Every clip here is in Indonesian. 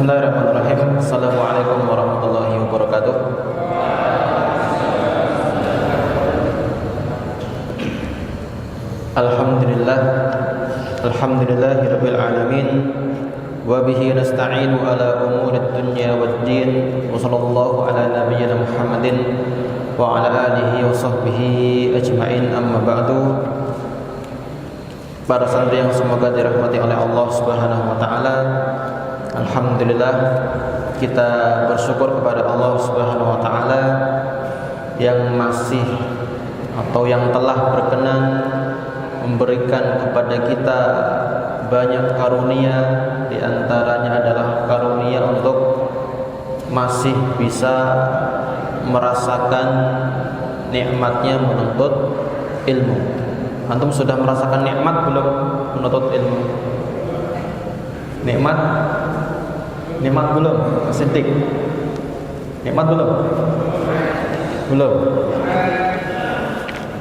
Bismillahirrahmanirrahim. Assalamualaikum warahmatullahi wabarakatuh. Alhamdulillah, alhamdulillahirabbil alamin. Wa bihi nasta'inu ala umurid dunya waddin. Wa sallallahu ala nabiyyina Muhammadin wa ala alihi wa sahbihi ajma'in. Amma ba'du. Para santri yang semoga dirahmati oleh Allah Subhanahu wa taala. Alhamdulillah, kita bersyukur kepada Allah Subhanahu wa taala yang masih atau yang telah berkenan memberikan kepada kita banyak karunia, di antaranya adalah karunia untuk masih bisa merasakan nikmatnya menuntut ilmu. Antum sudah merasakan nikmat belum menuntut ilmu? Nikmat? Nikmat belum? Sedikit. Nikmat belum? Belum.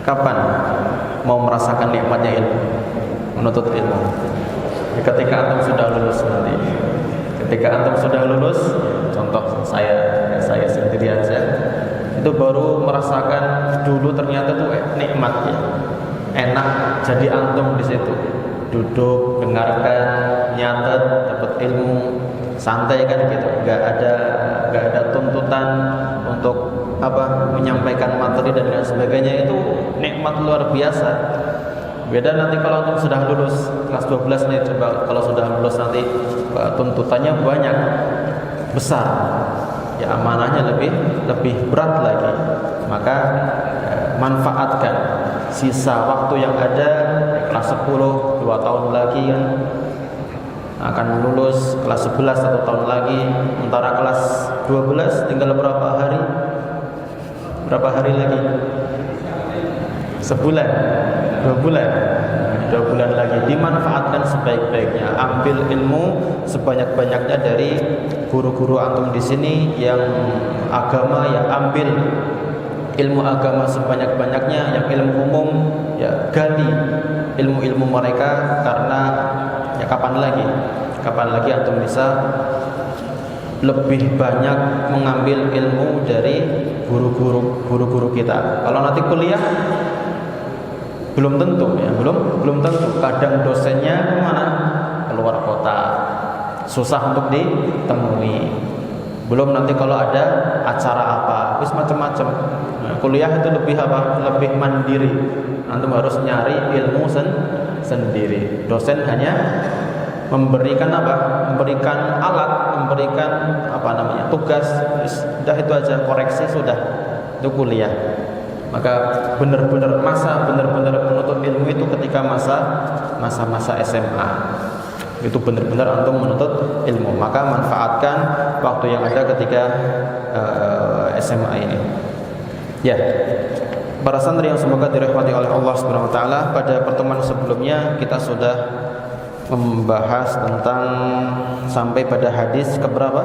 Kapan mau merasakan nikmatnya ilmu, menuntut ilmu? Ketika antum sudah lulus nanti. Ketika antum sudah lulus, contoh saya sendiri aja, itu baru merasakan dulu ternyata itu nikmat ya. Enak jadi antum di situ. Duduk, dengarkan, nyatet, dapat ilmu, santai kan gitu. Gak ada tuntutan untuk menyampaikan materi dan lain sebagainya. Itu nikmat luar biasa. Beda nanti kalau antum sudah lulus kelas 12 nih, coba kalau sudah lulus nanti tuntutannya banyak, besar. Ya amanahnya lebih berat lagi. Maka manfaatkan sisa waktu yang ada. Kelas 10 2 tahun lagi kan akan lulus, kelas 11 1 tahun lagi, sementara kelas 12 tinggal berapa hari lagi? Sebulan, 2 bulan lagi. Dimanfaatkan sebaik-baiknya, ambil ilmu sebanyak-banyaknya dari guru-guru antum di sini yang agama, ya ambil ilmu agama sebanyak-banyaknya. Yang ilmu umum ya gali ilmu-ilmu mereka, karena ya kapan lagi antum bisa lebih banyak mengambil ilmu dari guru-guru kita. Kalau nanti kuliah belum tentu ya, belum tentu. Kadang dosennya kemana? Keluar kota, susah untuk ditemui. Belum nanti kalau ada acara apa, wis macam-macam. Nah, kuliah itu lebih mandiri. Antum harus nyari ilmu sendiri. Dosen hanya memberikan memberikan alat, memberikan tugas, sudah itu aja, koreksi sudah. Itu kuliah. Maka benar-benar menuntut ilmu itu ketika masa SMA. Itu benar-benar antum menuntut ilmu. Maka manfaatkan waktu yang ada ketika SMA ini. Ya. Para santri yang semoga dirahmati oleh Allah Subhanahu wa taala, pada pertemuan sebelumnya kita sudah membahas tentang sampai pada hadis keberapa?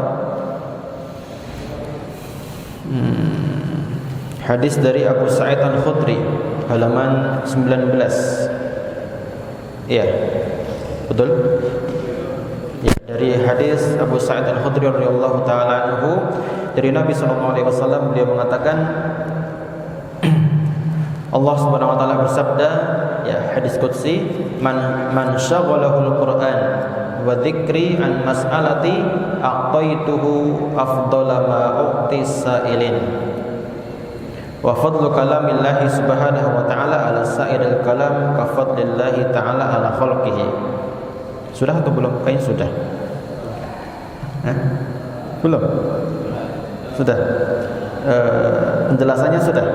Hadis dari Abu Sa'id Al-Khudri, halaman 19. Iya. Betul? Ya, dari hadis Abu Sa'id Al-Khudri radhiyallahu taala anhu, dari Nabi sallallahu alaihi wasallam, beliau mengatakan Allah Subhanahu wa taala bersabda, ya hadis qudsi, man syaghalahul Qur'an wa dzikri an mas'alati a'taituhu afdhala ma u'ti sa'ilin. Wa fadlu kalamillahi subhanahu wa ta'ala ala sa'iril kalam ka fadlillahi ta'ala ala khalqihi. Sudah atau belum? Kayaknya sudah. Belum? Sudah. Penjelasannya sudah.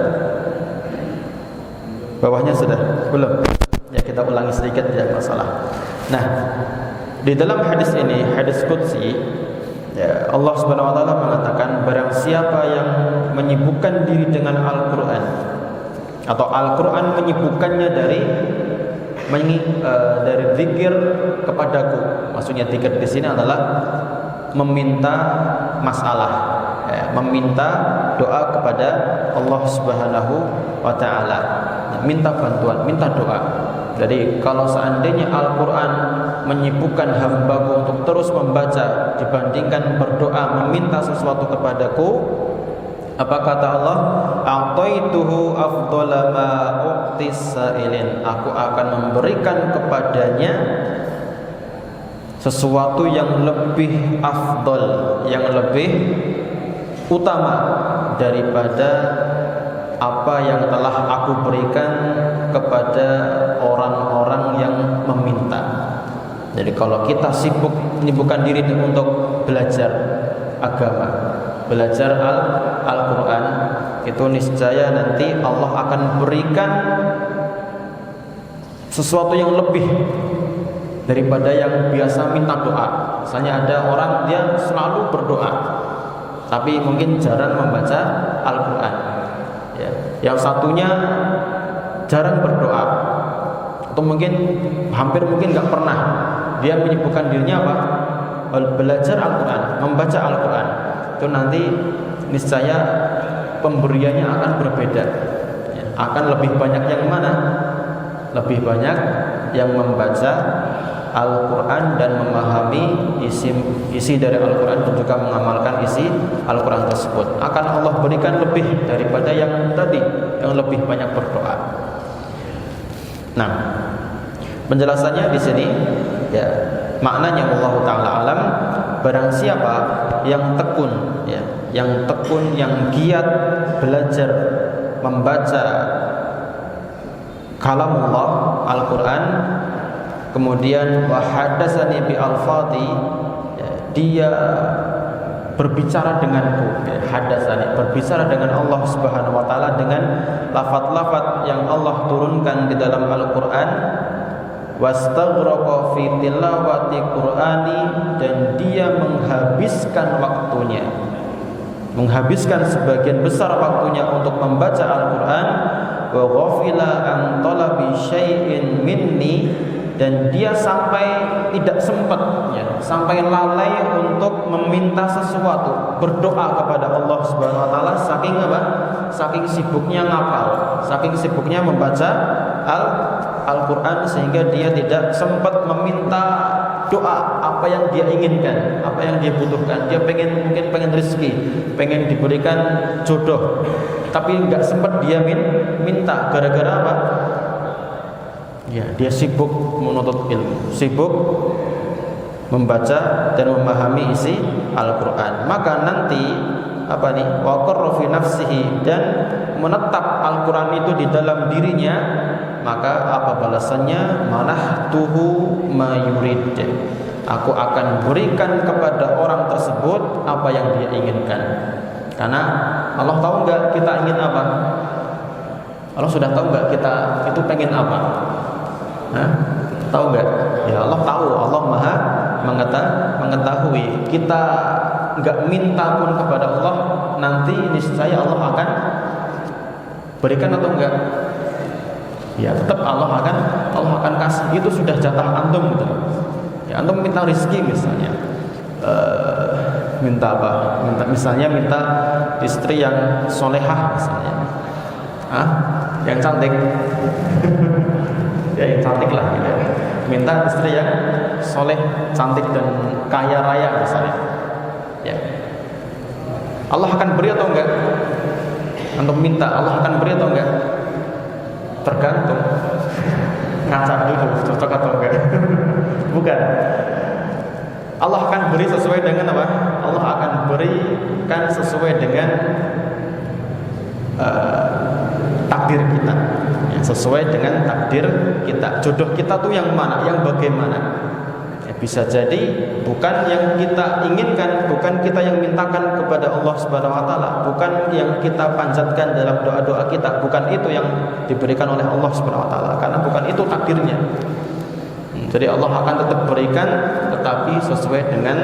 Bawahnya sudah? Belum? Ya kita ulangi sedikit, tidak masalah. Nah, di dalam hadis ini, hadis qudsi, ya, Allah Subhanahu wa taala mengatakan, barang siapa yang menyibukkan diri dengan Al-Qur'an, atau Al-Qur'an menyibukkannya dari zikir kepadaku. Maksudnya zikir di sini adalah meminta masalah, ya, meminta doa kepada Allah Subhanahu wa taala. Minta bantuan, minta doa. Jadi kalau seandainya Al-Quran menyibukkan hambaku untuk terus membaca dibandingkan berdoa meminta sesuatu kepadaku, apa kata Allah? A'taituhu afdhala ma u'tis sa'ilin. Aku akan memberikan kepadanya sesuatu yang lebih afdal, yang lebih utama daripada apa yang telah aku berikan kepada orang-orang yang meminta. Jadi kalau kita menyibukkan diri untuk belajar agama, belajar Al-Quran, itu niscaya nanti Allah akan berikan sesuatu yang lebih daripada yang biasa minta doa. Misalnya ada orang dia selalu berdoa, tapi mungkin jarang membaca Al-Quran. Ya. Yang satunya jarang berdoa, atau mungkin hampir nggak pernah. Dia menyibukkan dirinya apa? Belajar Al-Quran, membaca Al-Quran. Itu nanti niscaya pemberiannya akan berbeda. Ya. Akan lebih banyak yang mana? Lebih banyak yang membaca Al-Quran dan memahami isi dari Al-Quran dan juga mengamalkan isi Al-Quran tersebut. Akan Allah berikan lebih daripada yang tadi, yang lebih banyak berdoa. Nah, penjelasannya di sini, ya, maknanya Allah Taala alam. Barang siapa yang tekun, ya, yang tekun, yang giat belajar membaca kalam Allah, Al-Quran, kemudian wahadasani bi alfadhi, ya, dia berbicara denganku, ya, hadasani, berbicara dengan Allah Subhanahu wa taala dengan lafaz-lafaz yang Allah turunkan di dalam Al-Qur'an, wastaghraqa fi tilawati qur'ani, dan dia menghabiskan waktunya, menghabiskan sebagian besar waktunya untuk membaca Al-Qur'an, wa ghafila an talabi syai'in minni, dan dia sampai tidak sempat, ya, sampai lalai untuk meminta sesuatu, berdoa kepada Allah Subhanahu wa taala, saking apa? Saking sibuknya ngapal, saking sibuknya membaca Al-Quran, sehingga dia tidak sempat meminta doa apa yang dia inginkan, apa yang dia butuhkan. Dia mungkin pengen rezeki, pengen diberikan jodoh, tapi nggak sempat dia minta. Gara-gara apa? Ya, dia sibuk menuntut ilmu, sibuk membaca dan memahami isi Al-Quran. Maka nanti apa nih? Wa qarra fi nafsihi, dan menetap Al-Quran itu di dalam dirinya, maka apa balasannya? Manahtuhu ma yurid. Aku akan berikan kepada orang tersebut apa yang dia inginkan. Karena Allah tahu enggak kita ingin apa? Allah sudah tahu enggak kita itu pengen apa? Hah? Tahu enggak? Ya Allah tahu, Allah Maha mengetahui. Kita enggak minta pun kepada Allah, nanti niscaya Allah akan berikan atau enggak? Ya tetap Allah akan kasih. Itu sudah jatah antum gitu. Ya, antum minta rezeki misalnya, minta apa? Misalnya minta istri yang solehah misalnya, yang cantik. Ya, yang cantik lah gitu. Minta istri yang soleh, cantik dan kaya raya misalnya. Ya. Allah akan beri atau enggak? Antum minta, Allah akan beri atau enggak? Tergantung. Ngaca dulu, cocok atau enggak? Bukan. Allah akan beri sesuai dengan apa? Allah akan berikan sesuai dengan takdir kita, ya, sesuai dengan takdir kita. Jodoh kita tuh yang mana, yang bagaimana? Ya, bisa jadi bukan yang kita inginkan, bukan kita yang mintakan kepada Allah Subhanahu wa taala, bukan yang kita panjatkan dalam doa-doa kita, bukan itu yang diberikan oleh Allah Subhanahu wa taala, karena bukan itu takdirnya. Jadi Allah akan tetap berikan, tetapi sesuai dengan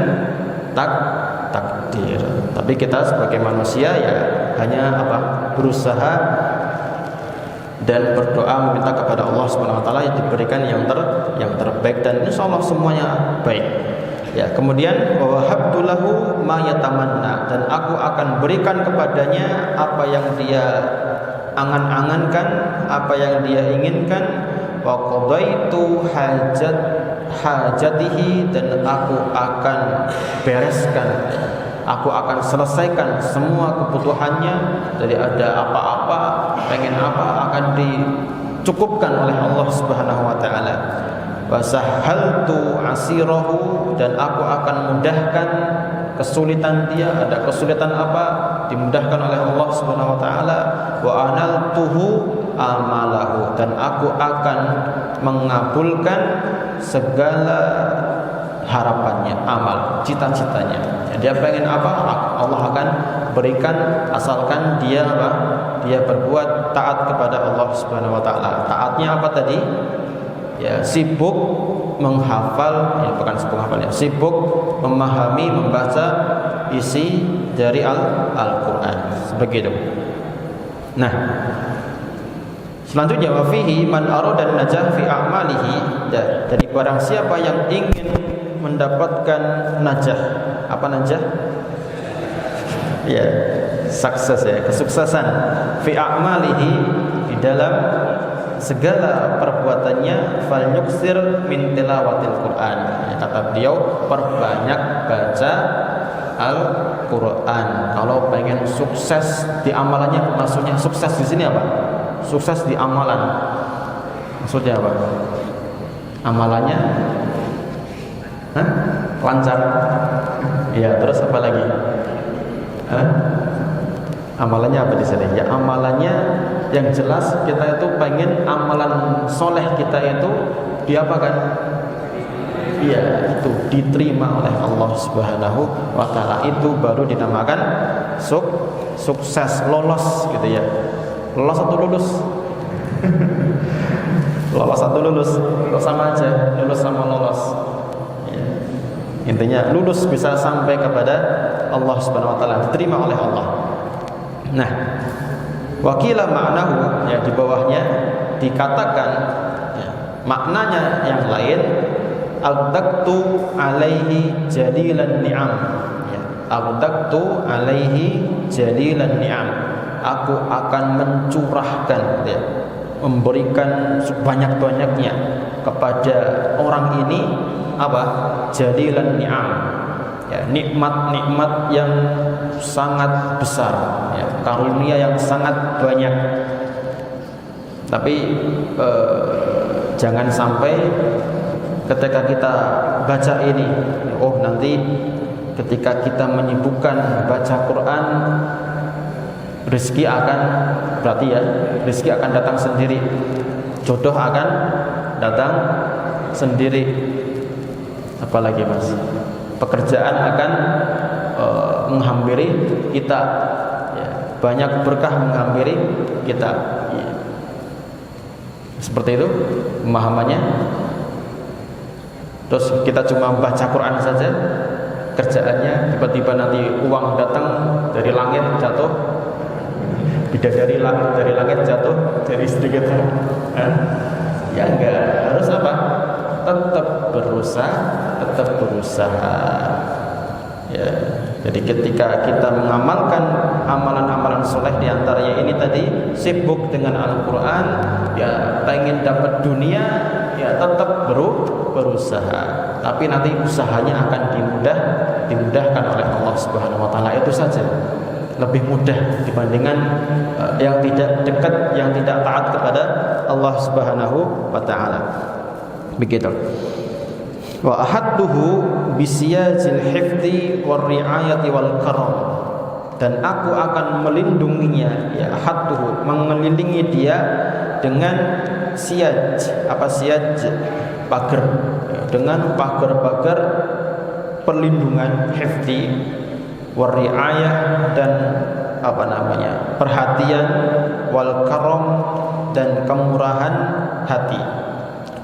takdir. Tapi kita sebagai manusia ya hanya apa? Berusaha dan berdoa meminta kepada Allah Subhanahu wa taala yang diberikan yang terbaik, dan insyaallah semuanya baik. Ya, kemudian wa wahabtu lahu ma yatamanna, dan aku akan berikan kepadanya apa yang dia angan-angankan, apa yang dia inginkan, wa qadaitu hajatihi, dan aku akan bereskan, aku akan selesaikan semua kebutuhannya. Jadi ada apa-apa, pengen apa, akan dicukupkan oleh Allah Subhanahu wa taala. Wa sahhaltu asirahu, dan aku akan mudahkan kesulitan dia. Ada kesulitan apa, dimudahkan oleh Allah Subhanahu wa taala. Wa analtuhu amalahu, dan aku akan mengabulkan segala harapannya, amal, cita-citanya. Dia pengen apa, Allah akan berikan, asalkan dia apa? Dia berbuat taat kepada Allah Subhanahu wa taala. Taatnya apa tadi? Ya, sibuk menghafal, ya bukan sibuk menghafal, ya, sibuk memahami, membaca isi dari Al-Qur'an. Begitu. Nah, selanjutnya wa fihi man arada najah fi a'malihi. Jadi barang siapa yang ingin mendapatkan najah. Apa najah? Ya, sukses, ya, kesuksesan fi a'malihi, di dalam segala perbuatannya, fal yuksir min tilawatil Qur'an. Ya, kata beliau, perbanyak baca Al-Qur'an. Kalau pengen sukses di amalannya, maksudnya sukses di sini apa? Sukses di amalan. Maksudnya apa? Amalannya lancar. Ya, terus apa lagi? Amalannya apa di sini? Ya, amalannya yang jelas kita itu pengen amalan soleh kita itu diapakan? Iya, itu diterima oleh Allah Subhanahu wa taala. Itu baru dinamakan sukses, lolos gitu ya. Lolos atau lulus? Lolos atau lulus? Kok sama aja, lulus sama lolos. Ya. Intinya lulus bisa sampai kepada Allah Subhanahu wa taala, diterima oleh Allah. Nah, wakila maknahu, ya, di bawahnya dikatakan, ya, maknanya yang lain, aldaktu alaihi jadilan ni'am, ya, aldaktu alaihi jadilan ni'am, aku akan mencurahkan, ya, memberikan sebanyak-banyaknya kepada orang ini apa? Jadilan ni'am, ya, nikmat-nikmat yang sangat besar, ya, karunia yang sangat banyak. Tapi jangan sampai ketika kita baca ini, oh nanti ketika kita menyibukkan baca Quran, rezeki akan, berarti ya, rezeki akan datang sendiri, jodoh akan datang sendiri. Apalagi mas, pekerjaan akan menghampiri kita, ya, banyak berkah menghampiri kita, ya. Seperti itu pemahamannya. Terus kita cuma baca Quran saja, kerjaannya tiba-tiba nanti uang datang dari langit jatuh, bidadari dari langit jatuh dari istri kita, ya enggak, harus apa? Tetap berusaha, ya. Jadi ketika kita mengamalkan amalan-amalan soleh, diantaranya ini tadi, sibuk dengan Al-Quran, ya, pengen dapat dunia, ya tetap berusaha. Tapi nanti usahanya akan dimudahkan oleh Allah Subhanahu wa taala. Itu saja, lebih mudah dibandingkan yang tidak dekat, yang tidak taat kepada Allah Subhanahu wa taala. Begitu. Wa ahadduhu bisiyajil hifdzi war riayati wal karam, dan aku akan melindunginya, ya, ahadduhu, mengelilingi dia dengan siyaj. Apa siyaj? Pagar, ya, dengan pagar-pagar perlindungan, hifdzi war riayah, dan apa namanya, perhatian, wal karam, dan kemurahan hati.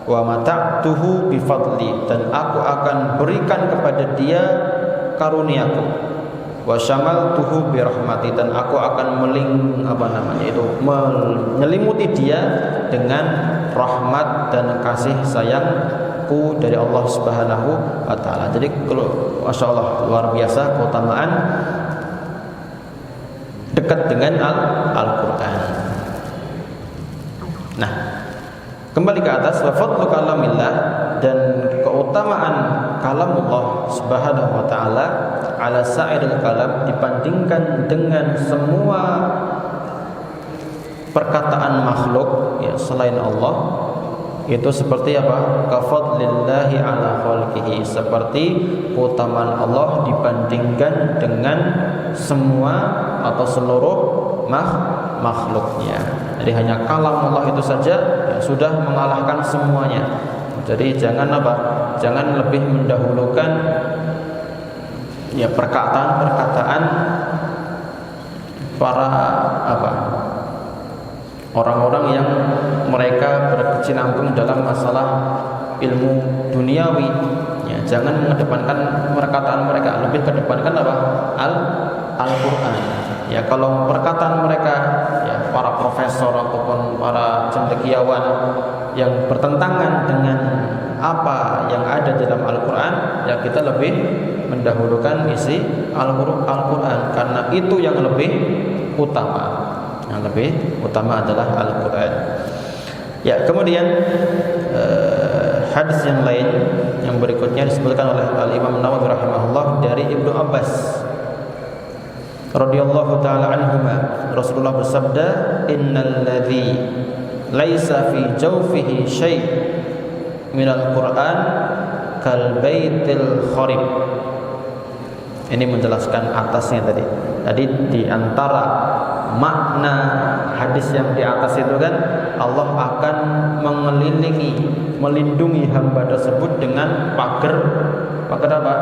Wa mata'tuhu bifadli, dan aku akan berikan kepada dia karuniaku. Wa syamaltuhu birahmati, dan aku akan menyelimuti dia dengan rahmat dan kasih sayangku dari Allah Subhanahu wa taala. Jadi kalau Masya Allah, luar biasa keutamaan dekat dengan Al-Quran. Nah, Kembali ke atas, wa fadlu kalamillah, dan keutamaan kalamullah subhanahu wa ta'ala ala sa'iril kalam, dibandingkan dengan semua perkataan makhluk ya selain Allah, itu seperti apa? Kafadlillahi ala khalqihi, seperti keutamaan Allah dibandingkan dengan semua atau seluruh makhluknya. Jadi hanya kalam Allah itu saja ya, sudah mengalahkan semuanya. Jadi jangan apa? Jangan lebih mendahulukan ya perkataan-perkataan para apa? Orang-orang yang mereka berkecimpung dalam masalah ilmu duniawi ya, jangan mengedepankan perkataan mereka, lebih kedepankan apa? Al-Quran ya. Kalau perkataan mereka ya, para profesor ataupun para cendekiawan yang bertentangan dengan apa yang ada dalam Al-Quran ya, kita lebih mendahulukan isi Al-Quran, karena itu yang lebih utama. Yang lebih utama adalah Al-Quran. Ya, kemudian hadis yang lain yang berikutnya disebutkan oleh Al-Imam Nawawi rahimahullah dari Ibnu Abbas radhiyallahu taala anhuma, Rasulullah bersabda, innal ladzi laisa fi jawfihi syai' minal Qur'an kal baitil kharib. Ini menjelaskan atasnya tadi. Tadi di antara makna hadis yang di atas itu kan, Allah akan mengelilingi, melindungi hamba tersebut dengan pagar apa?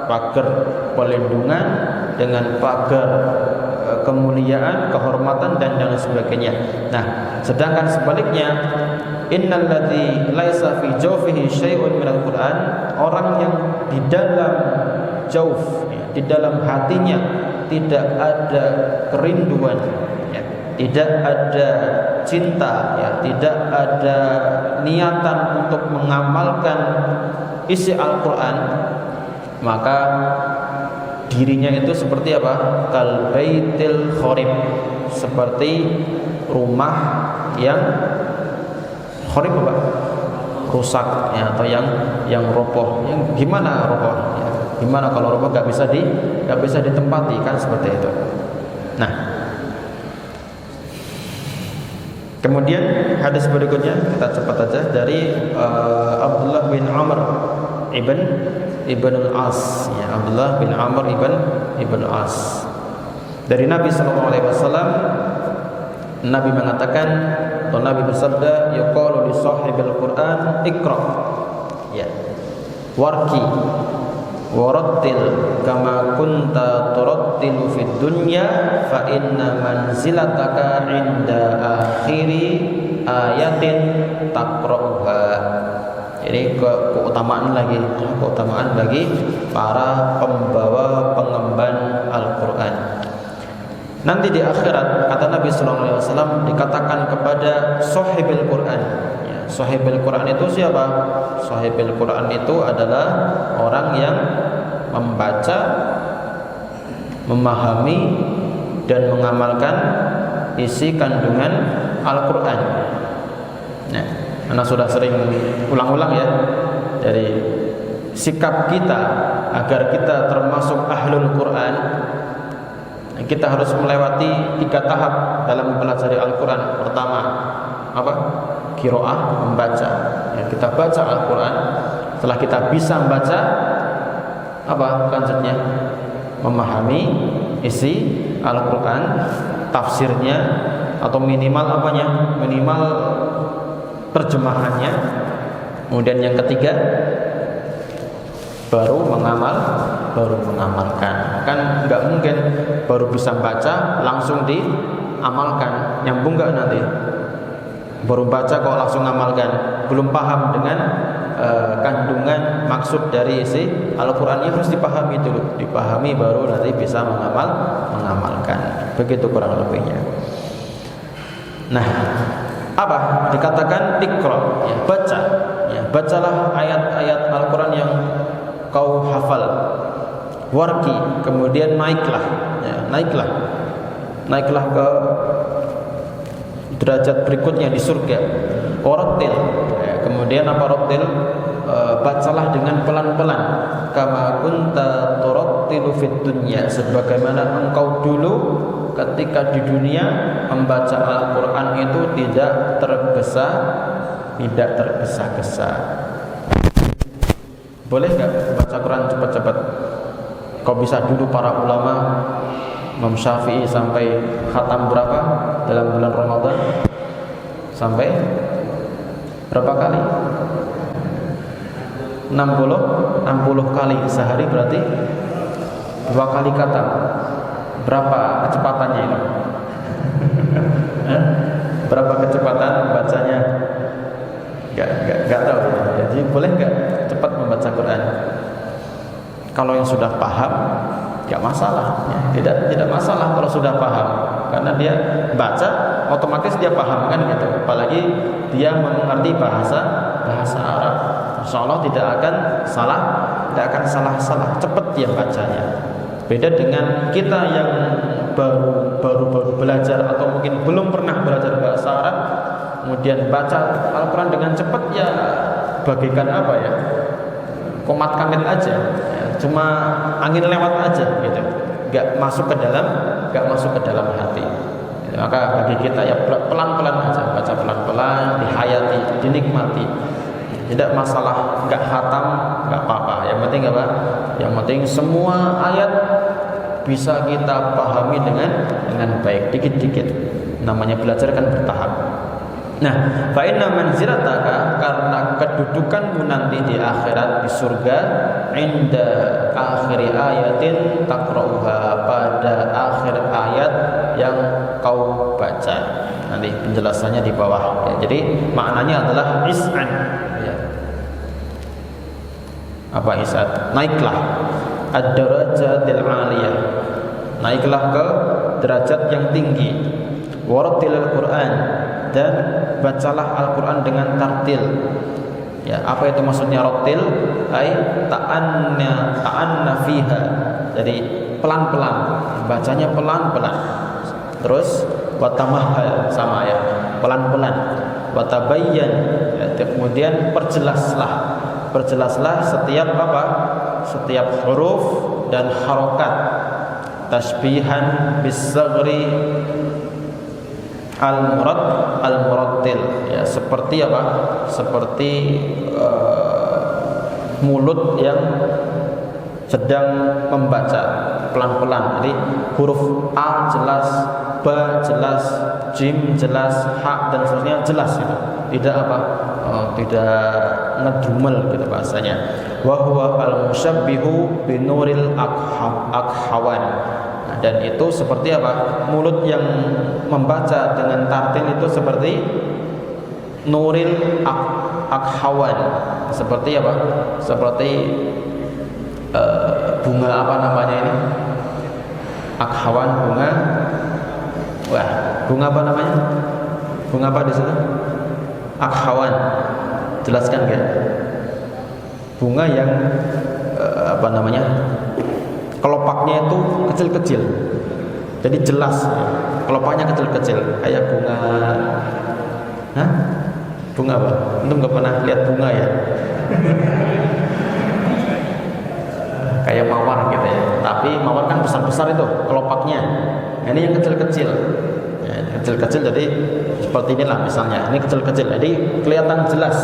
Pagar perlindungan, dengan pagar kemuliaan, kehormatan dan sebagainya. Nah, sedangkan sebaliknya, innal ladzi laisa fi jawfihi syai'un minal Qur'an, orang yang di dalam jauf, di dalam hatinya tidak ada kerinduan ya, tidak ada cinta ya, tidak ada niatan untuk mengamalkan isi Al-Quran, maka dirinya itu seperti apa? Kal baitil kharib, seperti rumah yang kharib apa? Rusak ya, atau yang roboh. Yang gimana roboh ya? Gimana kalau roboh nggak bisa ditempati kan, seperti itu. Nah, kemudian hadis berikutnya kita cepat aja dari Abdullah bin Amr ibn al-As ya, Abdullah bin Amr ibn al-As, dari Nabi SAW. Nabi mengatakan, atau Nabi bersabda, yuqalu li sahibil Qur'an iqra ya warqi warattil kama kunta turattilu fid dunya fa inna manzilataka inda akhiri ayatin taqra'uha. Jadi keutamaan bagi para pembawa pengemban Al-Quran. Nanti di akhirat, kata Nabi SAW, dikatakan kepada sahibil Quran ya, sahibil Quran itu siapa? Sahibil Quran itu adalah orang yang membaca, memahami dan mengamalkan isi kandungan Al-Quran. Nah, Anda sudah sering ulang-ulang ya, dari sikap kita agar kita termasuk ahlul Quran, kita harus melewati 3 tahap dalam mempelajari Al-Quran. Pertama, apa? Qiraah, membaca ya, kita baca Al-Quran. Setelah kita bisa membaca, apa selanjutnya? Memahami isi Al-Quran, tafsirnya, atau minimal apanya? Minimal terjemahannya. Kemudian yang ketiga, baru mengamalkan. Kan nggak mungkin baru bisa baca langsung diamalkan, nyambung nggak nanti? Baru baca kok langsung ngamalkan, belum paham dengan kandungan maksud dari isi Al-Quran. Harus dipahami dulu, dipahami baru nanti bisa mengamalkan. Begitu kurang lebihnya. Nah, apa dikatakan iqra ya, baca ya, bacalah ayat-ayat Al-Quran yang kau hafal. Warqi, kemudian naiklah ya, naiklah ke derajat berikutnya di surga. Warattil, kemudian apa rattil? Bacalah dengan pelan-pelan. Kama kunta turattilu fid dunya, sebagaimana engkau dulu ketika di dunia membaca Al-Qur'an itu tidak tergesa-gesa. Boleh enggak baca Quran cepat-cepat? Kau bisa dulu para ulama Imam Syafi'i sampai khatam berapa dalam bulan Ramadan? Sampai berapa kali? 60 kali sehari, berarti 2 kali khatam. Berapa kecepatannya itu? Berapa kecepatan bacanya? Enggak tahu. Jadi boleh enggak cepat membaca Quran? Kalau yang sudah paham enggak masalah, ya. Tidak masalah kalau sudah paham, karena dia baca otomatis dia paham kan gitu. Apalagi dia mengerti bahasa Arab, insyaallah tidak akan salah, cepat dia bacanya. Beda dengan kita yang baru belajar atau mungkin belum pernah belajar bahasa Arab, kemudian baca Al-Quran dengan cepat, ya bagaikan apa ya, komat kamit aja, ya, cuma angin lewat aja gitu, nggak masuk ke dalam hati. Maka bagi kita ya pelan-pelan aja, baca pelan-pelan, dihayati, dinikmati. Tidak masalah nggak khatam, nggak apa-apa. Yang penting apa? Yang penting semua ayat bisa kita pahami dengan baik, dikit-dikit. Namanya belajar kan bertahap. Nah, fa inna manzilataka, karena kedudukanmu nanti di akhirat, di surga, inda akhiri ayatin taqra'uha, pada akhir ayat yang kau baca. Nanti penjelasannya di bawah. Ya, jadi maknanya adalah is'an. Ya. Apa is'an? Naiklah ad-darajatil 'aliyah. Naiklah ke derajat yang tinggi. Warattilil Qur'an, dan bacalah Al-Qur'an dengan tartil. Ya, apa itu maksudnya rattil? Ai ta'anna fiha. Jadi pelan-pelan, bacanya pelan-pelan. Terus watamahal, sama ya, pelan-pelan. Watabayyan, ya, kemudian perjelaslah setiap apa? Setiap huruf dan harokat. Tasbihan bis-saghri al-murattil, ya, seperti apa? Seperti mulut yang sedang membaca pelan-pelan. Jadi huruf A jelas, Ba jelas, Jim jelas, Ha dan seterusnya jelas itu. Tidak apa? Tidak ngedumel gitu bahasanya. Wa huwa al-musyabbihu binuril akhawan. Dan itu seperti apa? Mulut yang membaca dengan tartil itu seperti nuril akhawan. Seperti apa? Seperti bunga apa namanya ini? Akhawan, bunga. Wah, bunga apa namanya? Bunga apa di situ? Akhawan. Jelaskan kan? Bunga yang apa namanya? Kelopaknya itu kecil-kecil, jadi jelas. Kelopaknya kecil-kecil, kayak bunga. Hah? Bunga apa? Antum nggak pernah lihat bunga ya? Kayak mawar gitu ya. Tapi mawar kan besar-besar itu kelopaknya. Ini yang kecil-kecil, ya, kecil-kecil. Jadi seperti inilah misalnya. Ini kecil-kecil, jadi kelihatan jelas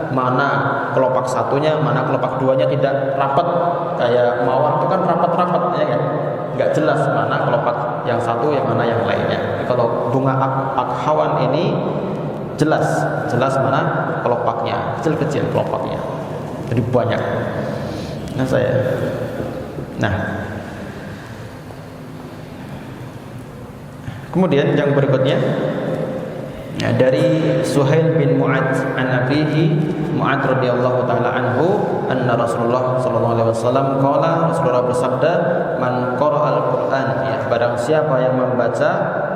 mana kelopak satunya, mana kelopak duanya tidak rapat. Kayak mawar itu kan rapat-rapat, ya kan? Nggak jelas mana kelopak yang satu, yang mana yang lainnya. Kalau bunga akhawan ini jelas mana kelopaknya, kecil-kecil kelopaknya. Jadi banyak. Nah, kemudian yang berikutnya, ya, dari Suhail bin Mu'adz an abihi, Mu'adz radhiyallahu taala anhu, anna Rasulullah sallallahu alaihi wasallam qala, Rasulullah bersabda, man qara'al Qur'an, ya, barang siapa yang membaca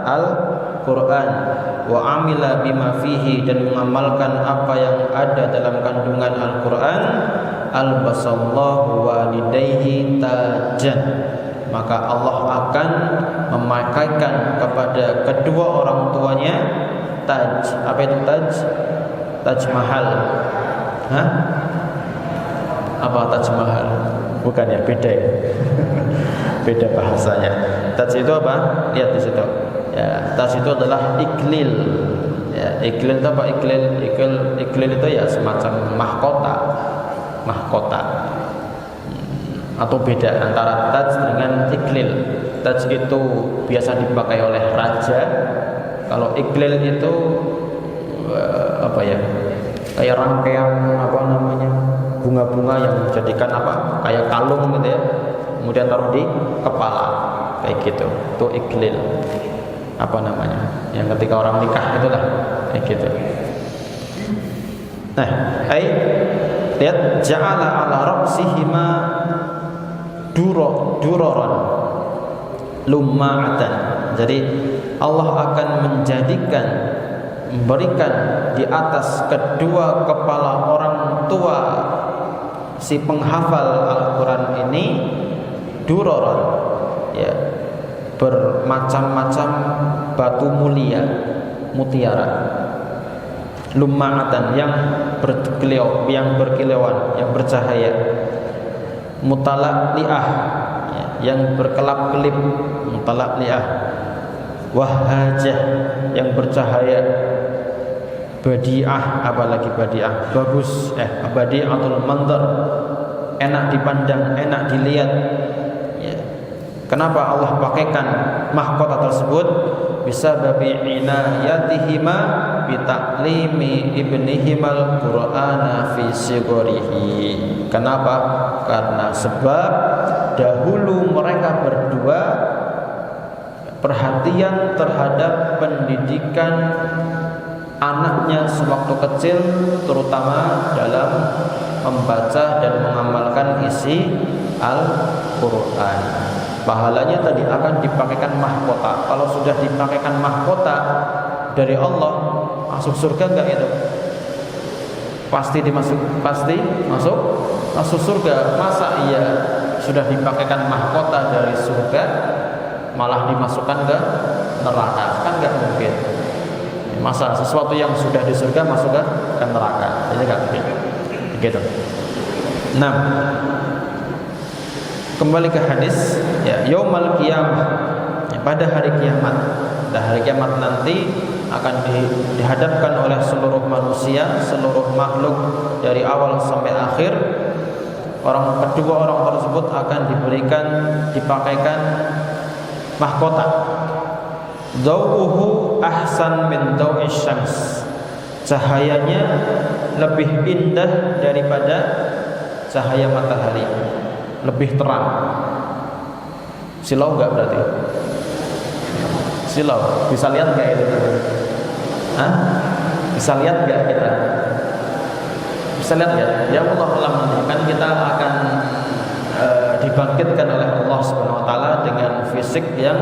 Al-Qur'an, wa amila bima fihi, dan mengamalkan apa yang ada dalam kandungan Al-Qur'an, albasallahu walidayhi tajan, maka Allah akan memakaikan kepada kedua orang tuanya taj. Apa itu taj? Taj Mahal. Hah? Apa Taj Mahal? Bukan ya, beda ya. Beda bahasanya. Taj itu apa? Lihat di situ. Ya, Taj itu adalah iklil. Ya, iklil itu apa? Iklil itu ya semacam mahkota. Atau beda antara taj dengan iklil. Taj itu biasa dipakai oleh raja. Kalau iklil itu apa ya? Kayak rangkaian apa namanya? Bunga-bunga yang dijadikan apa? Kayak kalung gitu ya. Kemudian taruh di kepala. Kayak gitu. Itu iklil. Apa namanya? Yang ketika orang nikah itulah kayak gitu. Nah, lihat ja'ala ala ra'sihima duroran lumma'atan. Jadi Allah akan memberikan di atas kedua kepala orang tua si penghafal Al-Quran ini duroran, ya, bermacam-macam batu mulia, mutiara, lumma'atan, yang berkilauan, yang bercahaya, mutala'li'ah, yang berkelap-kelip, mutala'li'ah, wahajah, yang bercahaya, badi'ah, apalagi badi'ah, bagus, badi'atul mandar, enak dipandang, enak dilihat. Ya. Kenapa Allah pakaikan mahkota tersebut? Bisa babi inayatihima bitaklimi ibnihimal Qur'ana fi sigorihi. Kenapa? Karena sebab dahulu mereka berdua perhatian terhadap pendidikan anaknya sewaktu kecil, terutama dalam membaca dan mengamalkan isi Al-Quran. Pahalanya tadi akan dipakaikan mahkota. Kalau sudah dipakaikan mahkota dari Allah, masuk surga enggak itu? Pasti masuk surga. Masa iya sudah dipakaikan mahkota dari surga malah dimasukkan ke neraka? Kan enggak mungkin. Masa sesuatu yang sudah di surga masuk ke neraka? Ini enggak mungkin. Gitu. Nah, kembali ke hadis, ya, yaumal qiyamah, ya, pada hari kiamat. Pada hari kiamat nanti akan dihadapkan oleh seluruh manusia, seluruh makhluk dari awal sampai akhir. Kedua orang tersebut akan dipakaikan mahkota. Dawuhu ahsan min daw'is syams. Cahayanya lebih indah daripada cahaya matahari, lebih terang. Silau enggak berarti? Silau, bisa lihat enggak itu? Hah? Bisa lihat enggak kita? Bisa lihat enggak? Ya Allah alam, kan kita akan dibangkitkan oleh Allah Subhanahu wa taala dengan fisik yang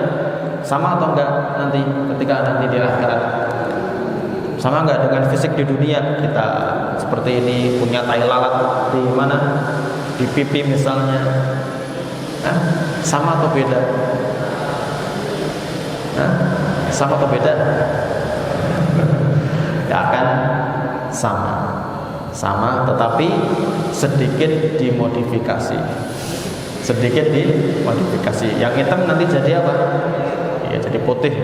sama atau enggak nanti ketika di akhirat? Sama enggak dengan fisik di dunia? Kita seperti ini, punya tai lalat di mana? Di pipi misalnya. Sama atau beda? Sama atau beda? Ya akan sama, tetapi sedikit dimodifikasi. Yang hitam nanti jadi apa? Ya jadi putih,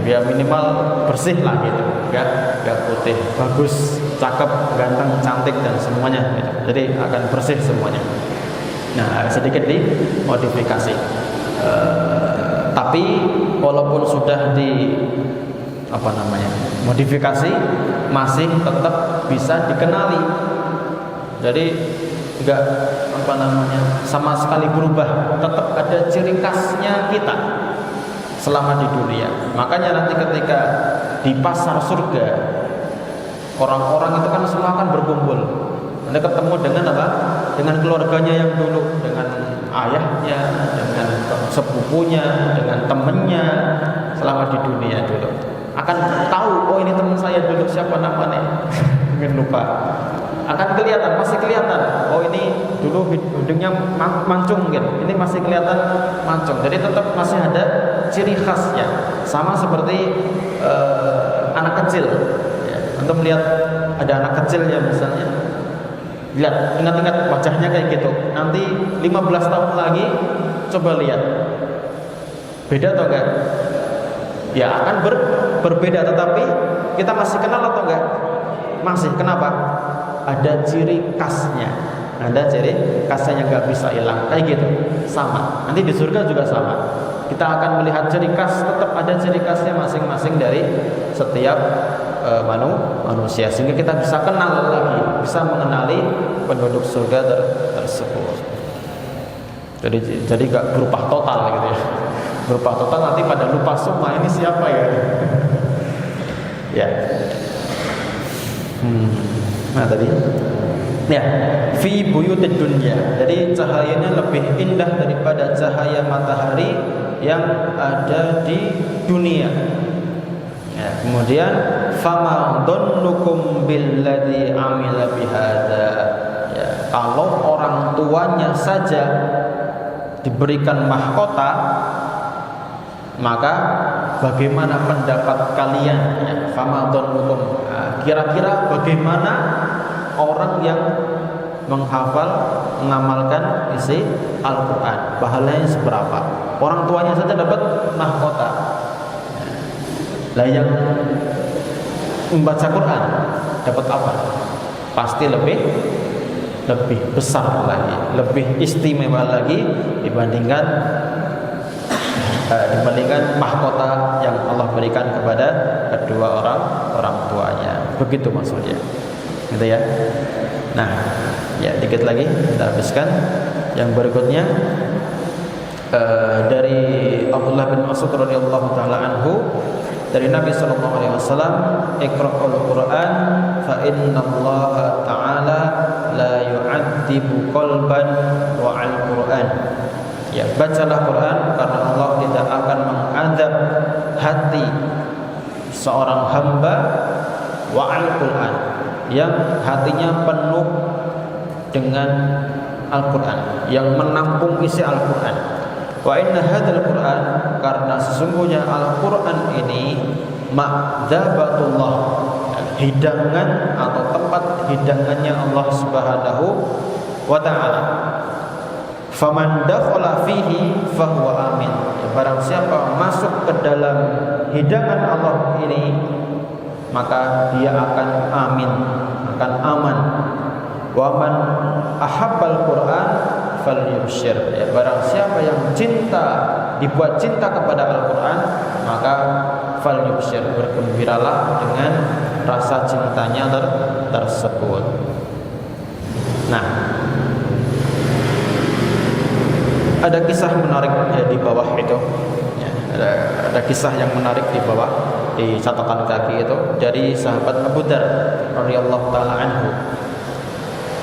biar minimal bersih lah gitu, enggak putih, bagus, cakep, ganteng, cantik dan semuanya gitu. Jadi akan bersih semuanya. Nah, sedikit dimodifikasi. Tapi walaupun sudah modifikasi, masih tetap bisa dikenali. Jadi enggak sama sekali berubah, tetap ada ciri khasnya kita selama di dunia. Makanya nanti ketika di pasar surga, orang-orang itu kan semua akan berkumpul. Anda ketemu dengan apa? Dengan keluarganya yang dulu, dengan ayahnya, dengan sepupunya, dengan temennya selama di dunia dulu. Akan tahu, oh ini teman saya dulu, siapa namanya? Mungkin lupa. Akan kelihatan, masih kelihatan. Oh ini dulu hidungnya mancung gitu. Ini masih kelihatan mancung. Jadi tetap masih ada ciri khasnya. Sama seperti anak kecil. Ya. Untuk melihat ada anak kecil ya misalnya, lihat, ingat-ingat wajahnya kayak gitu. Nanti 15 tahun lagi coba lihat, beda atau enggak? Ya akan berbeda, tetapi kita masih kenal atau enggak? Masih. Kenapa? Ada ciri khasnya. Ada ciri khasnya yang enggak bisa hilang. Kayak gitu. Sama. Nanti di surga juga sama. Kita akan melihat ciri khas, tetap ada ciri khasnya masing-masing dari setiap manusia, sehingga kita bisa kenal lagi, bisa mengenali penduduk surga tersebut. Jadi enggak berubah total gitu ya. Berubah total nanti pada lupa semua ini siapa ya. Ya. Nah tadi ya, fi buyutid dunya. Jadi cahayanya lebih indah daripada cahaya matahari yang ada di dunia. Ya, kemudian fama dhannukum billadzi amila bihadza. Ya, kalau orang tuanya saja diberikan mahkota, maka bagaimana pendapat kalian? Ya, fama dhannukum. Kira-kira bagaimana orang yang menghafal, mengamalkan isi Al-Quran, pahalanya seberapa? Orang tuanya saja dapat mahkota. Lah yang membaca Quran dapat apa? Pasti lebih besar lagi, lebih istimewa lagi dibandingkan mahkota yang Allah berikan kepada kedua orang tuanya. Begitu maksudnya. Gitu ya. Nah, ya dikit lagi kita habiskan. Yang berikutnya dari Abdullah bin Mas'ud radhiyallahu taala anhu, dari Nabi sallallahu alaihi wasallam, "Iqra'ul Qur'an fa innallaha ta'ala la yu'adzibu qalban wa 'al-Qur'an." Ya, bacalah Quran karena Allah tidak akan mengadab hati seorang hamba, wa 'al-Qur'an, yang hatinya penuh dengan Al-Quran, yang menampung isi Al-Quran. Wa inna hadzal Quran, karena sesungguhnya Al-Quran ini ma'dzabatullah, hidangan atau tempat hidangannya Allah Subhanahu wa ta'ala. Faman dakhala fihi fahuwa amin. Barang siapa masuk ke dalam hidangan Allah ini, maka dia akan amin, akan aman. Wa man ahabbal Qur'an falyubshir. Ya, barang siapa yang dibuat cinta kepada Al-Qur'an, maka falyubshir, bergembiralah dengan rasa cintanya tersebut. Nah, ada kisah menarik di bawah itu. Ya, ada kisah yang menarik di bawah di catatan kaki itu dari sahabat Abu Dzar radhiyallahu taala anhu.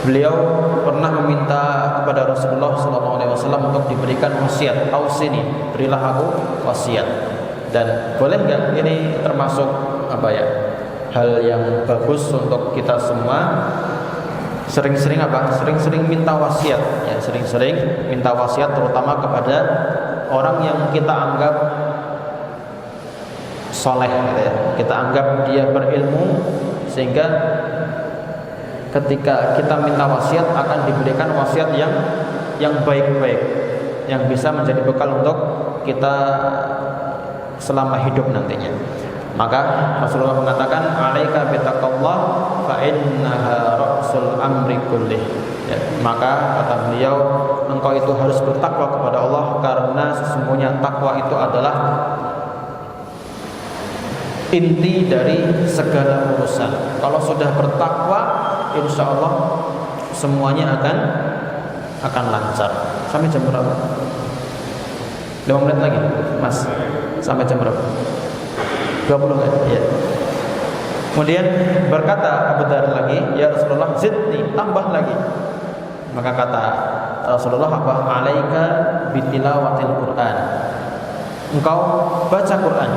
Beliau pernah meminta kepada Rasulullah SAW untuk diberikan wasiat. Ausini, berilah aku wasiat. Dan boleh nggak ini termasuk hal yang bagus untuk kita semua? Sering-sering Sering-sering minta wasiat. Ya, sering-sering minta wasiat, terutama kepada orang yang kita anggap soleh, gitu ya. Kita anggap dia berilmu, sehingga ketika kita minta wasiat akan diberikan wasiat yang baik-baik, yang bisa menjadi bekal untuk kita selama hidup nantinya. Maka Rasulullah mengatakan, "Alaika bitaqwallah fa innaha ra'sul amri kullih." Ya, maka kata beliau, engkau itu harus bertakwa kepada Allah, karena sesungguhnya takwa itu adalah inti dari segala urusan. Kalau sudah bertakwa, insya Allah semuanya akan lancar. Sampai jam berapa? 5 menit lagi, Mas. Sampai jam berapa? 20 kan? Ya. Kemudian berkata Abu Dzar lagi, "Ya Rasulullah, zidni, tambah lagi." Maka kata Rasulullah, "Alaika bitilawatil Qur'an." Engkau baca Quran.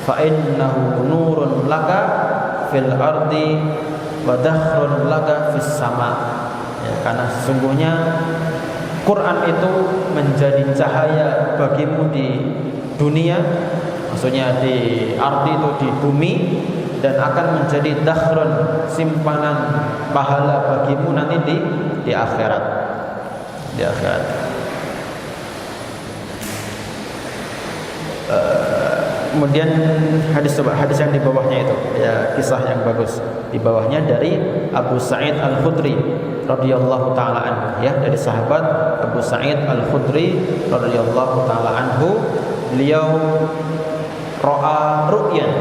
Fa innahu nurun laka fil ardi wa dakhrun laka fis sama. Ya, karena sesungguhnya Quran itu menjadi cahaya bagimu di dunia, maksudnya di arti itu di bumi, dan akan menjadi dakhrun, simpanan pahala bagimu nanti di akhirat. Di akhirat. Kemudian hadis yang di bawahnya itu, ya, kisah yang bagus. Di bawahnya dari Abu Sa'id Al-Khudri radhiyallahu taala anhu, ya, dari sahabat Abu Sa'id Al-Khudri radhiyallahu taala anhu, beliau ra'a ru'yan,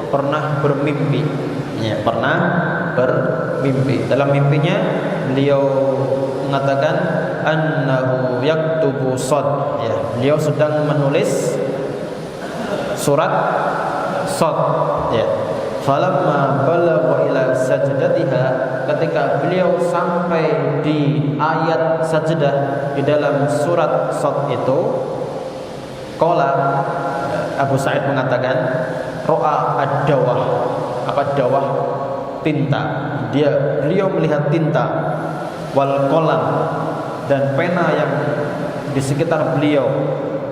pernah bermimpi, ya, pernah bermimpi. Dalam mimpinya beliau mengatakan annahu yaktubu sad, ya, beliau sedang menulis surat sad, ya. Falamma balagha ila sajdatiha, ketika beliau sampai di ayat sajdah di dalam surat sad itu, qala, Abu Sa'id mengatakan ra'a ad-dawah. Apa dawah? Tinta. Beliau melihat tinta, wal qalam, dan pena yang di sekitar beliau,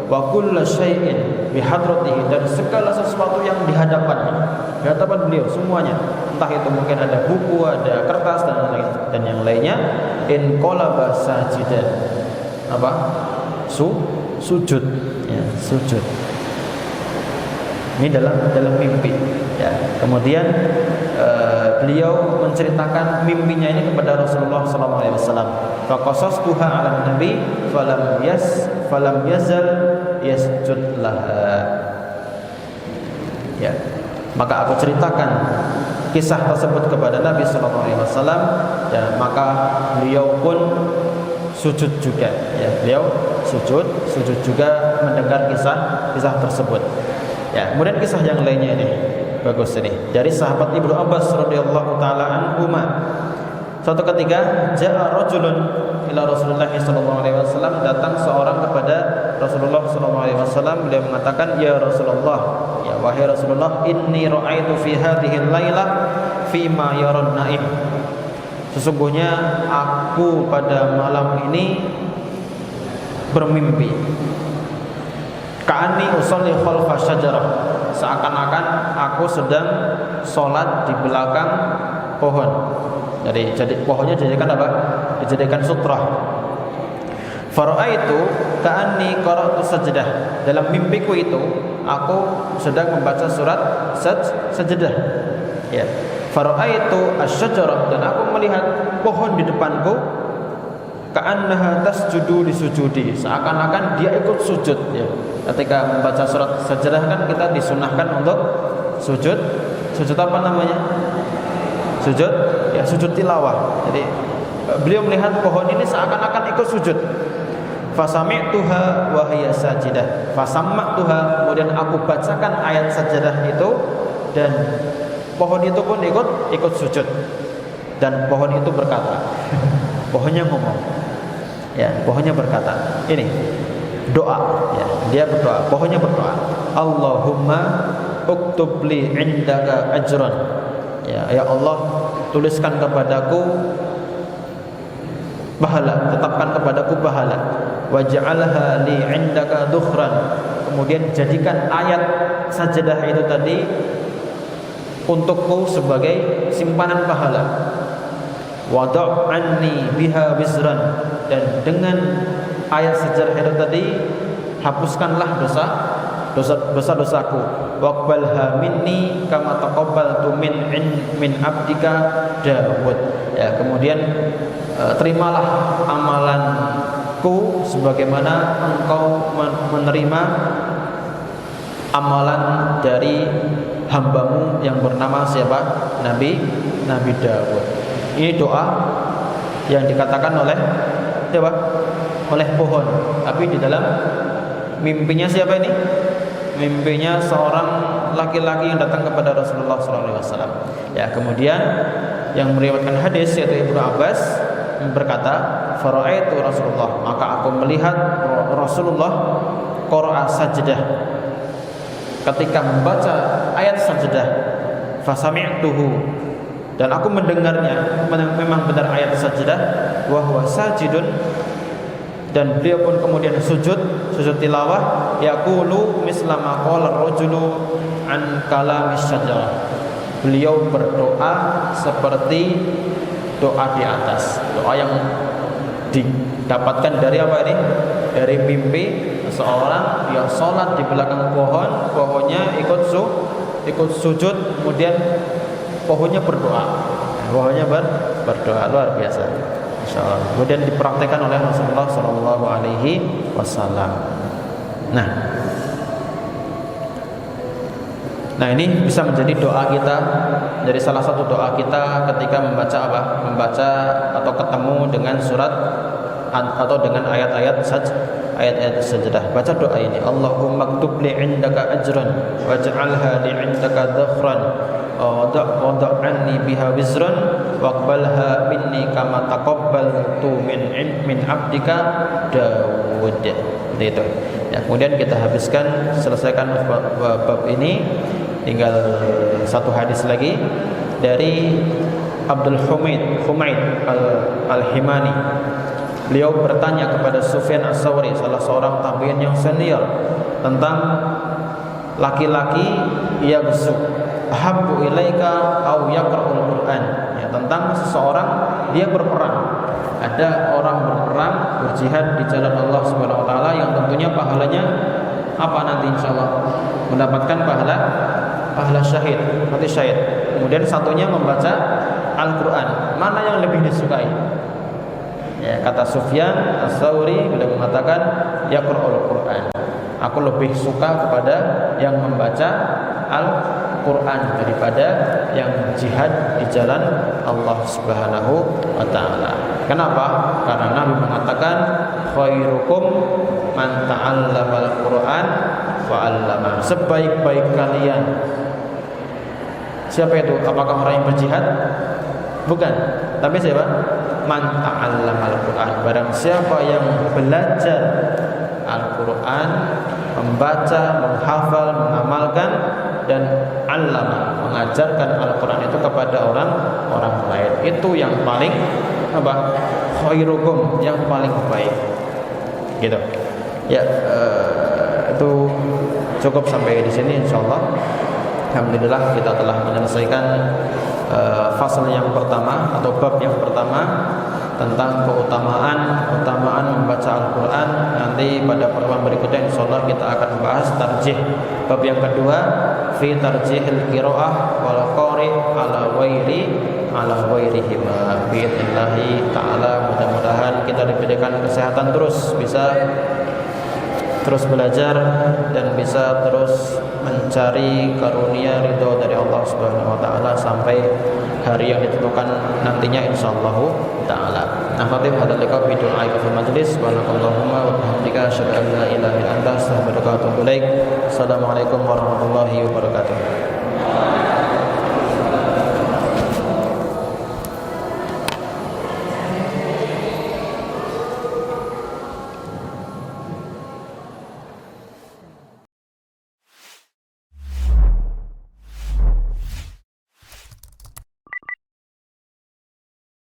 wa kullu syai'in bihadratihi, dan segala sesuatu yang di hadapan beliau semuanya, entah itu mungkin ada buku, ada kertas dan yang lainnya. In qalaba sajidan, apa? Sujud, ya, sujud. Ini dalam mimpi, ya. Kemudian beliau menceritakan mimpinya ini kepada Rasulullah SAW. Faqasastuha 'ala nabi falam yazal yasjud laha. Ya. Maka aku ceritakan kisah tersebut kepada Nabi SAW, dan maka beliau pun sujud juga, ya. Beliau sujud juga mendengar kisah tersebut. Ya, kemudian kisah yang lainnya ini bagus ini dari sahabat Ibnu Abbas radhiyallahu taala anhuma. Suatu ketika ja'a rajulun ila Rasulullah sallallahu alaihi wasallam, datang seorang kepada Rasulullah sallallahu alaihi wasallam. Beliau mengatakan, ya Rasulullah, ya wahai Rasulullah, inni ra'aitu fi hadhihi al-lailah fi ma yaran naim. Sesungguhnya aku pada malam ini bermimpi. Ka'anni usolli khalfa syajarah, seakan-akan aku sedang sholat di belakang pohon. Jadi pohonnya dijadikan apa? Dijadikan sutrah. Fara'aitu ka'anni qara'tu sajdah. Dalam mimpiku itu aku sedang membaca surat sajdah. Ya. Fara'aitu asy-syajarah, dan aku melihat pohon di depanku, ka'annaha tasjudu li sujudi, seakan-akan dia ikut sujud, ya. Ketika membaca surat sajdah kan kita disunahkan untuk sujud apa namanya? Sujud, ya, sujud tilawah. Jadi beliau melihat pohon ini seakan-akan ikut sujud. Fasami'tuha wa hiya sajidah. Fasamma'tuha, kemudian aku bacakan ayat sajadah itu, dan pohon itu pun ikut sujud. Dan pohon itu berkata, pohonnya ngomong. Ya, pohonnya berkata, ini doa, ya, dia berdoa, pohonnya berdoa, Allahumma uktub li indaka ajran. Ya Allah, tuliskan kepadaku pahala, tetapkan kepadaku pahala. Waj'alha li indaka dukhran, kemudian jadikan ayat sajadah itu tadi untukku sebagai simpanan pahala. Wada' anni biha wizran, dan dengan ayat sajadah itu tadi hapuskanlah dosa-dosaku. Waqbalha minni kama taqabbaltu min abdika Daud. Ya, kemudian terimalah amalanku sebagaimana engkau menerima amalan dari hambamu yang bernama siapa? Nabi Daud. Ini doa yang dikatakan oleh siapa? Oleh pohon. Tapi di dalam mimpinya siapa ini? Mimpinya seorang laki-laki yang datang kepada Rasulullah SAW. Ya, kemudian yang meriwayatkan hadis yaitu Ibnu Abbas berkata, fara'aitu Rasulullah, maka aku melihat Rasulullah qara'a sajdah, ketika membaca ayat sajdah, fasami'tuhu, dan aku mendengarnya, memang benar ayat sajdah, wa huwa sajidun, dan beliau pun kemudian sujud tilawah, yaqulu misla ma qala ar-rajulu an kalamis syajarah. beliau berdoa seperti doa di atas, doa yang didapatkan dari apa ini? Dari mimpi seorang yang sholat di belakang pohon, pohonnya ikut sujud, kemudian pohonnya berdoa, berdoa luar biasa, insyaallah. Kemudian dipraktekkan oleh Rasulullah Shallallahu Alaihi Wasallam. Nah ini bisa menjadi doa kita, dari salah satu doa kita ketika membaca apa? Membaca atau ketemu dengan surat atau dengan ayat-ayat sajdah. Baca doa ini, Allahumma ktub li 'indaka ajran waj'alha li 'indaka dhakhran wa anni biha wizran waqbalha minni kama taqabbaltu min 'abdika Daud. Itu. Ya, kemudian kita selesaikan bab ini. Tinggal satu hadis lagi dari Abdul Humaid Al-Himani. Beliau bertanya kepada Sufyan As-Sawri, salah seorang tabi'in yang senior, tentang laki-laki yaghzu ahabbu ilaika aw yaqra'ul Qur'an, ya, tentang seseorang dia berperang. Ada orang berperang, berjihad di jalan Allah Subhanahu wa taala yang tentunya pahalanya apa nanti insyaallah? Mendapatkan pahala syahid, mati syahid. Kemudian satunya membaca Al-Qur'an. Mana yang lebih disukai? Ya, kata Sufyan As-Sawri beliau mengatakan yaqra'ul Qur'an. Aku lebih suka kepada yang membaca Al-Qur'an daripada yang jihad di jalan Allah Subhanahu wa taala. Kenapa? Karena Nabi mengatakan khairukum man ta'allamal Qur'an wa 'allama. Sebaik-baik kalian. Siapa itu? Apakah orang yang berjihad? Bukan. Tapi siapa? Man ta'allamal Qur'an. Barang siapa yang belajar Al-Qur'an, membaca, menghafal, mengamalkan, dan 'allama, mengajarkan Al-Qur'an itu kepada orang lain. Itu yang paling apa? Khairukum, yang paling baik. Gitu. Ya, itu cukup sampai di sini insyaallah. Alhamdulillah kita telah menyelesaikan fasal yang pertama atau bab yang pertama tentang keutamaan membaca Al-Qur'an. Nanti pada pertemuan berikutnya insyaallah kita akan membahas tarjih. Bab yang kedua, fi tarjihil qiraah wal qari ala ghairihima. Biidznillah taala, mudah-mudahan kita diberikan kesehatan terus, bisa terus belajar dan bisa terus mencari karunia ridho dari Allah Subhanahu wa taala sampai hari yang ditentukan nantinya insyaallah taala. Nakhatim hadzal liqa bi du'ai fil majlis wa Allahumma wa bihamdika asyhadu an la ilaha illa anta astaghfiruka wa atubu ilaik. Assalamualaikum warahmatullahi wabarakatuh.